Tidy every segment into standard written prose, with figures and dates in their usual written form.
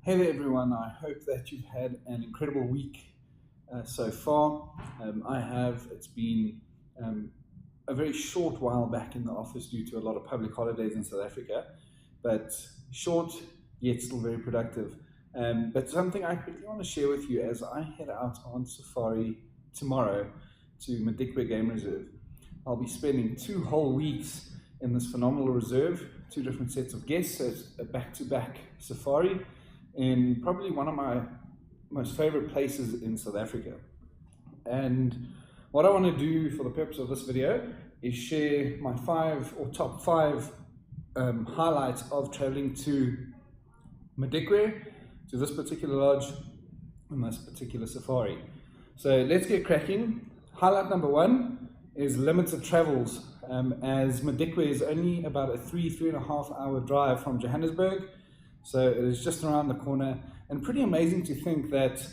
Hey there everyone, I hope that you've had an incredible week so far. It's been a very short while back in the office due to a lot of public holidays in South Africa, but short yet still very productive. But something I quickly want to share with you as I head out on safari tomorrow to Madikwe Game Reserve. I'll be spending 2 whole weeks in this phenomenal reserve, 2 different sets of guests, so it's a back-to-back safari in probably one of my most favorite places in South Africa. And what I want to do for the purpose of this video is share my top five highlights of traveling to Madikwe, to this particular lodge, and this particular safari. So let's get cracking. Highlight number 1 is limited travels, as Madikwe is only about a 3.5 hour drive from Johannesburg. So it is just around the corner, and pretty amazing to think that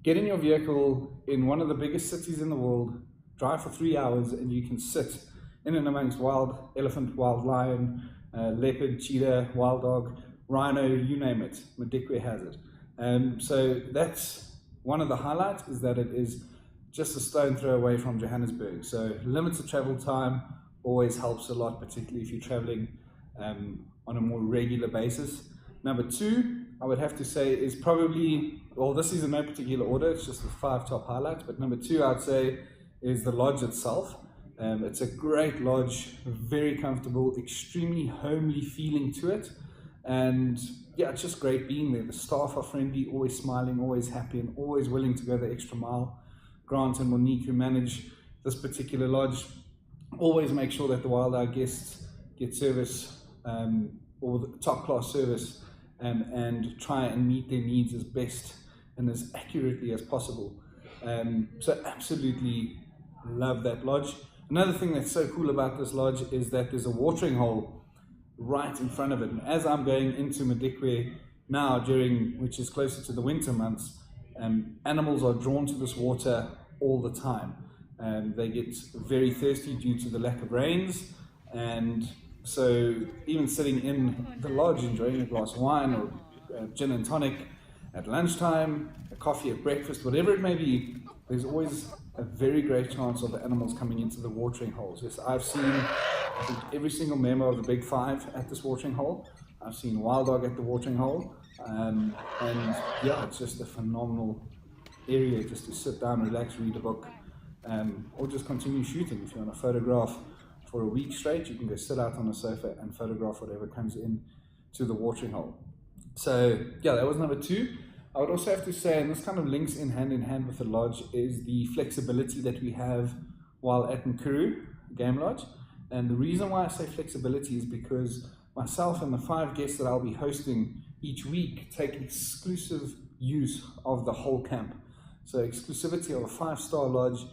get in your vehicle in one of the biggest cities in the world, drive for 3 hours, and you can sit in and amongst wild elephant, wild lion, leopard, cheetah, wild dog, rhino, you name it. Madikwe has it. So that's one of the highlights, is that it is just a stone throw away from Johannesburg. So limited travel time always helps a lot, particularly if you're traveling on a more regular basis. Number 2, I would have to say, is probably, well, this is in no particular order, it's just the 5 top highlights, but number 2 I'd say is the lodge itself. It's a great lodge, very comfortable, extremely homely feeling to it, and yeah, it's just great being there. The staff are friendly, always smiling, always happy, and always willing to go the extra mile. Grant and Monique, who manage this particular lodge, always make sure that the wild hour guests get service, or the top class service, and try and meet their needs as best and as accurately as possible. So absolutely love that lodge. Another thing that's so cool about this lodge is that there's a watering hole right in front of it. And as I'm going into Madikwe now, which is closer to the winter months, animals are drawn to this water all the time. They get very thirsty due to the lack of rains, and so even sitting in the lodge enjoying a glass of wine or gin and tonic at lunchtime, a coffee at breakfast, whatever it may be, there's always a very great chance of the animals coming into the watering holes. Yes, I've seen, I think, every single member of the Big Five at this watering hole. I've seen wild dog at the watering hole, and yeah, it's just a phenomenal area just to sit down, relax, read a book, or just continue shooting. If you want to photograph for a week straight, you can go sit out on a sofa and photograph whatever comes in to the watering hole. So yeah, that was number 2. I would also have to say, and this kind of links in hand with the lodge, is the flexibility that we have while at Nkuru Game Lodge. And the reason why I say flexibility is because myself and the 5 guests that I'll be hosting each week take exclusive use of the whole camp. So exclusivity of a 5-star lodge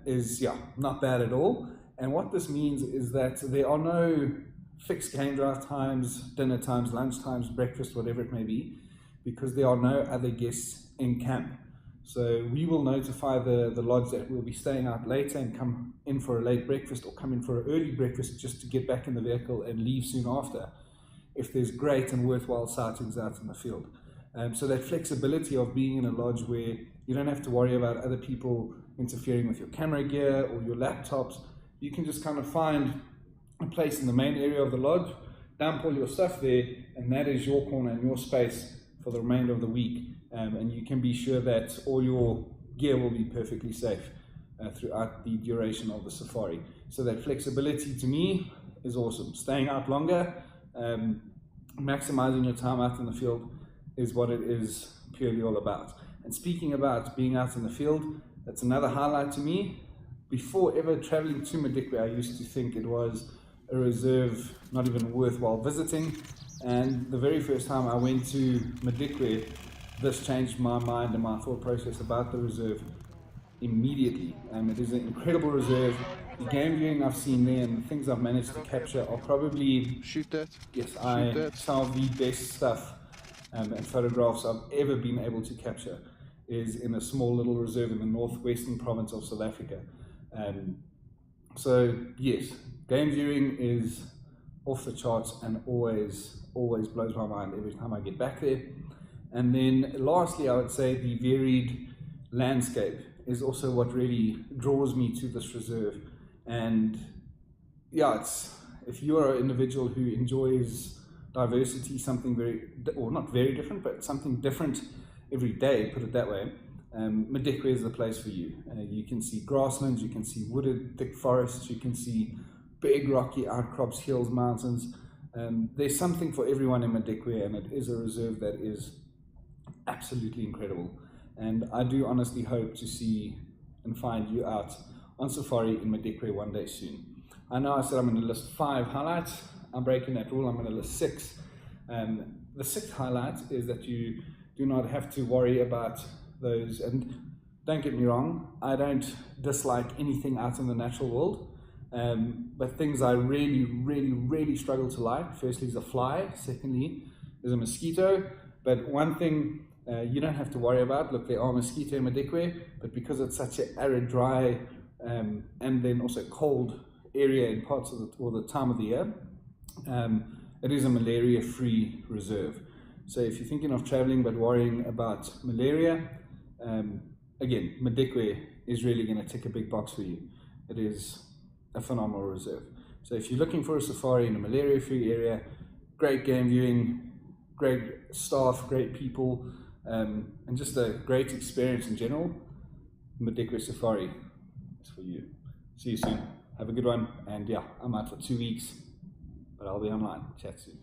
is not bad at all. And what this means is that there are no fixed game drive times, dinner times, lunch times, breakfast, whatever it may be, because there are no other guests in camp. So we will notify the lodge that we'll be staying out later and come in for a late breakfast or come in for an early breakfast just to get back in the vehicle and leave soon after, if there's great and worthwhile sightings out in the field. So that flexibility of being in a lodge where you don't have to worry about other people interfering with your camera gear or your laptops. You can just kind of find a place in the main area of the lodge, dump all your stuff there, and that is your corner and your space for the remainder of the week. And you can be sure that all your gear will be perfectly safe throughout the duration of the safari. So that flexibility to me is awesome. Staying out longer, maximizing your time out in the field is what it is purely all about. And speaking about being out in the field, that's another highlight to me. Before ever traveling to Madikwe, I used to think it was a reserve not even worthwhile visiting. And the very first time I went to Madikwe, this changed my mind and my thought process about the reserve immediately. It is an incredible reserve. The game viewing I've seen there and the things I've managed to capture are probably, some of the best stuff and photographs I've ever been able to capture is in a small little reserve in the northwestern province of South Africa. So yes, game viewing is off the charts and always blows my mind every time I get back there. And then lastly, I would say the varied landscape is also what really draws me to this reserve. And yeah, if you're an individual who enjoys diversity, something or not very different, but something different every day, put it that way, Madikwe is the place for you. You can see grasslands, you can see wooded thick forests, you can see big rocky outcrops, hills, mountains. There's something for everyone in Madikwe, and it is a reserve that is absolutely incredible. And I do honestly hope to see and find you out on safari in Madikwe one day soon. I know I said I'm going to list 5 highlights. I'm breaking that rule. I'm going to list 6. The 6th highlight is that you do not have to worry about those. And don't get me wrong, I don't dislike anything out in the natural world. But things I really struggle to like, firstly is a fly, secondly is a mosquito. But one thing you don't have to worry about, look, there are mosquitoes in Madikwe, but because it's such an arid, dry, and then also cold area in parts of the time of the year, it is a malaria-free reserve. So if you're thinking of traveling but worrying about malaria, again, Madikwe is really going to tick a big box for you. It is a phenomenal reserve. So if you're looking for a safari in a malaria-free area, great game viewing, great staff, great people, and just a great experience in general, Madikwe Safari is for you. See you soon. Have a good one. And yeah, I'm out for 2 weeks, but I'll be online. Chat soon.